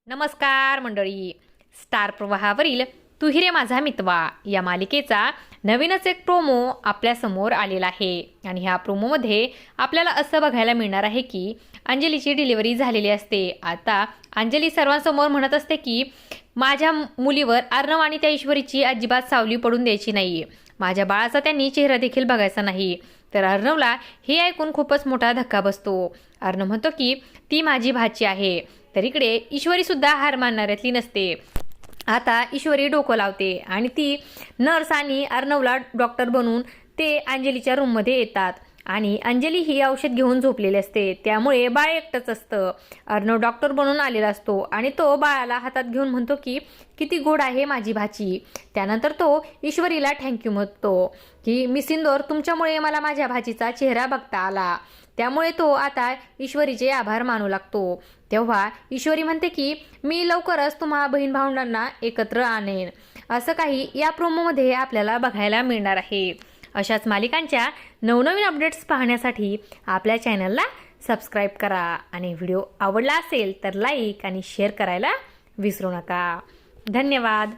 नमस्कार मंडळी. स्टार प्रवाहावरील तू ही रे माझा मितवा या मालिकेचा नवीनच एक प्रोमो आपल्यासमोर आलेला आहे. आणि ह्या प्रोमोमध्ये आपल्याला असं बघायला मिळणार आहे की अंजलीची डिलिव्हरी झालेली असते. आता अंजली सर्वांसमोर म्हणत असते की माझ्या मुलीवर अर्णव आणि त्या ईश्वरीची अजिबात सावली पडून द्यायची नाही. माझ्या बाळाचा त्यांनी चेहरा देखील बघायचा नाही. तर अर्णवला हे ऐकून खूपच मोठा धक्का बसतो. अर्णव म्हणतो की ती माझी भाची आहे. तर इकडे ईश्वरी सुद्धा हार मानणाऱ्यातली नसते. आता ईश्वरी डोकं लावते आणि ती नर्स आणि अर्णवला डॉक्टर बनवून ते अंजलीच्या रूममध्ये येतात. आणि अंजली ही औषध घेऊन झोपलेली असते. त्यामुळे बाळ एकटंच असतं. अर्णव डॉक्टर बनून आलेला असतो आणि तो बाळाला हातात घेऊन म्हणतो की किती गोड आहे माझी भाची. त्यानंतर तो ईश्वरीला थँक्यू म्हणतो की मी सिंदूर तुमच्यामुळे मला माझ्या भाचीचा चेहरा बघता आला. त्यामुळे तो आता ईश्वरीचे आभार मानू लागतो. तेव्हा ईश्वरी म्हणते की मी लवकरच तुम्हा बहीण भावंडांना एकत्र आणेन. असं काही या प्रोमोमध्ये आपल्याला बघायला मिळणार आहे. अशाच मालिकांच्या नवनवीन अपडेट्स पाहण्यासाठी आपल्या चॅनलला सबस्क्राईब करा. आणि व्हिडिओ आवडला असेल तर लाईक आणि शेअर करायला विसरू नका. धन्यवाद.